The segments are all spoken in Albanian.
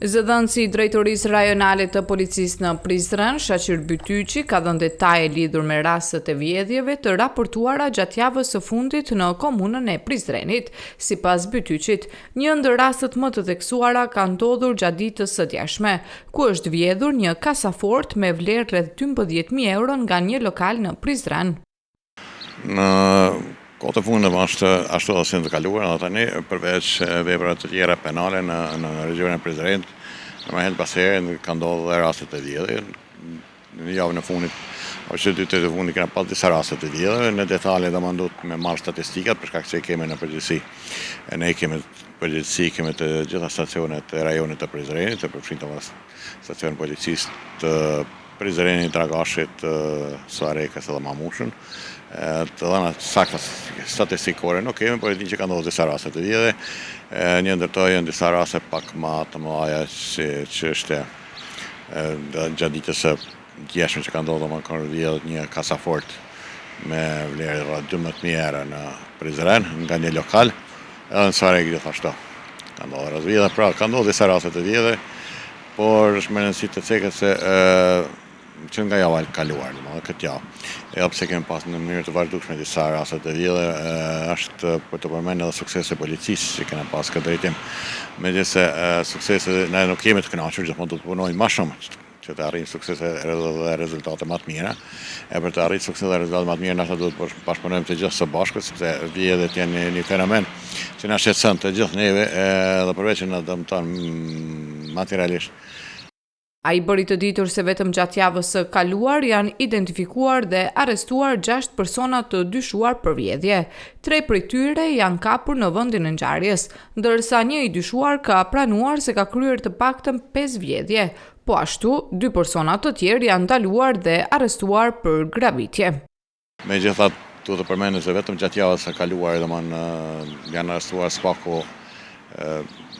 Zëdhënësi i Drejtorisë Rajonale të Policisë në Prizren, Shaqir Bytyqi, ka dhënë detaje lidhur me rastet e vjedhjeve të raportuara gjatë javës së fundit në komunën e Prizrenit. Sipas Bytyqit, një ndër rastet më të theksuara ka ndodhur gjatë ditës së djeshme, ku është vjedhur një kasafort me vlerë rreth 12.000 euro nga një lokal në Prizren. Në kohë të fundit është ashtu dhe si të kaluar, dhe tani përveç veprave të tjera penale në regionin e Prizrenit, në më herët pas herë ka ndodhur dhe raste të vjedhje. Në javën e fundit, ose 2 të fundit kena pas disa raste të vjedhje, në detale do më ndut me marrë statistikat për shkak se kemi në përgjithësi. Ne kemi përgjithësi kemi të gjitha stacionet e rajonit të Prizrenit, të përfshin të stacionet policisë të Prizrenit, Dragashit, Suarekës dhe Mamushën. Të dhëna sakta statistikore nuk kemi, por e din që ka ndodhur disa raste të vjedhje. Një ndër to janë disa raste pak më të mëdha që është gjatë ditës së djeshme që ka ndodhur më kanë vjedhur një kasafort me vlerë rreth 12.000 euro në Prizren nga një lokal, edhe në Suarek gjithashtu. Ka ndodhur vjedhje, pra ka ndodhur disa raste të vjedhje, por është më rëndësi të cekët se që nga java kaluar, këtë javë. Edhe pse kemi pas në mënyrë të vazhdueshme disa raste të vjedhje, është për të përmendur edhe suksese policisë që kena pas këtë drejtim. Megjithëse suksese ne nuk kemi të kënaqur, gjithmonë do të punojmë më shumë që të arrijmë suksese dhe rezultate më të mira. E për të arritur suksese dhe rezultate më të mira, ne duhet të bashkëpunojmë të gjithë së bashku, sepse vjedhjet janë një fenomen që na shqetëson të gjithë neve, edhe përveç që na dëmton materialisht. Ai bëri të ditur se vetëm gjatë javës së kaluar janë identifikuar dhe arrestuar 6 persona të dyshuar për vjedhje. 3 prej tyre janë kapur në vendin e ngjarjes, ndërsa një i dyshuar ka pranuar se ka kryer të paktën 5 vjedhje. Po ashtu, 2 persona të tjerë janë ndaluar dhe arrestuar për gravitje. Megjithatë, duhet të përmendet se vetëm gjatë javës së kaluar janë arrestuar spaku,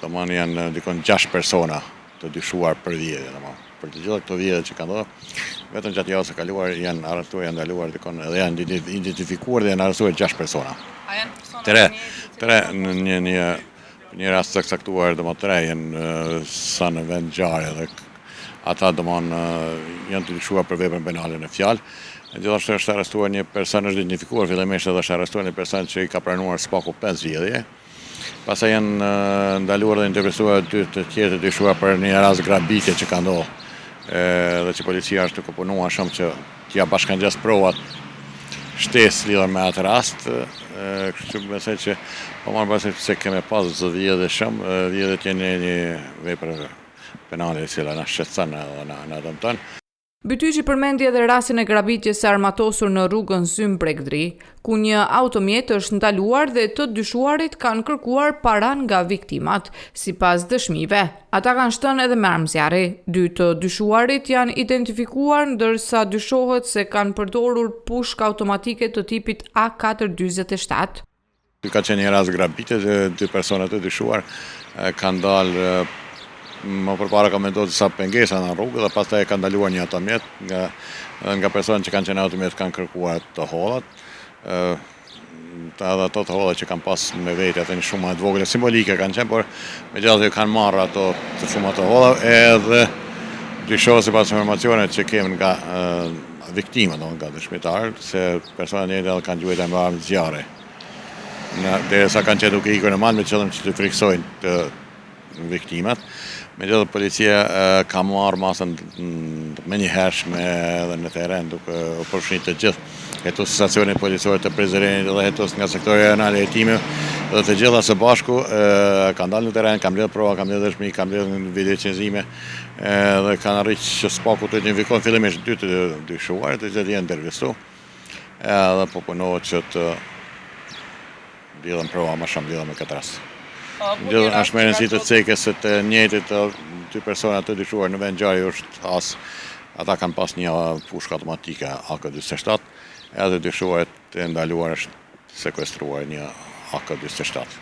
janë dikon 6 persona të dyshuar për vjedhje. Për të gjitha këto vjedhje që kanë ndodhur, vetëm gjatë javës së kaluar janë arrestuar, janë ndaluar dikon edhe janë identifikuar dhe janë arrestuar 6 persona. A janë persona? Tre në një rast të saktuar, 3 janë sa në vend ngjarje dhe ata janë të dyshuar për veprën penale në fjalë. Gjithashtu është arrestuar një person, është identifikuar fillimisht edhe është arrestuar një person që i ka pranuar spaku 5 vjedhje. Pastaj janë ndaluar dhe interpretuar 2 të tjerë të dyshuar për një rast grabitje që ka ndodhur. Dhe që policia është të punuar shumë që t'ia bashkangjas provat shtesë lidhur me atë rast. Kështu besoj që po marr parasysh se kemi pas vjedhje shumë, vjedhjet janë një vepër penale e cila na shqetëson dhe na dëmton. Bytyqi përmendi edhe rastin e grabitjes së armatosur në rrugën Sym-Bregdri, ku një automjet është ndaluar dhe të dyshuarit kanë kërkuar para nga viktimat. Sipas dëshmive, ata kanë shtënë edhe me armëzjarri. 2 të dyshuarit janë identifikuar, ndërsa dyshohet se kanë përdorur pushka automatike të tipit AK-47. Ka qenë një rast grabitje, 2 persona të dyshuar kanë dalë. Më përpara ka menduar disa pengesa në rrugë dhe pastaj ka ndaluar një automjet nga personat që kanë qenë automjet kanë kërkuar të hollat. Edhe ato të hollat që kanë pas me vete atë një shumë të vogël simbolike kanë qenë, por megjithatë kanë marrë ato të shumë të holla edhe dyshohet sipas informacioneve që kemi nga viktimat, nga dëshmitarët, se personat e njëjtë kanë gjuajtur me armë zjarre. Derisa kanë qenë duke ikur në mal me qëllim që të friksojnë të viktimat. Megjithatë policia ka marrë masën me një hershme edhe në terren duke u përfshirë të gjithë hetus stacionet policore të Prizrenit dhe hetus nga sektori rajonal i hetimeve dhe të gjitha së bashku kanë dalë në terren, kanë mbledhur prova, kanë mbledhur dëshmi, kanë mbledhur videoqendrime dhe kanë arritur që spaku të identifikojnë fillimisht 2 të dyshuar, të gjithë janë intervistuar. Edhe po punohet që të lidhen prova më shumë lidhur me këtë rast. Është më rëndësi të cekës se të njëjtit 2 persona të dyshuar në vend ngjarje është ata kanë pas një pushkë automatike AK-47, edhe dyshuarit të ndaluar është sekuestruar një AK-47.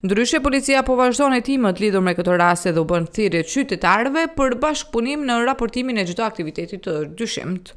Ndryshe, policia po vazhdon hetimet lidhur me këtë rast dhe u bën thirrje qytetarëve për bashkëpunim në raportimin e çdo aktiviteti të dyshimt.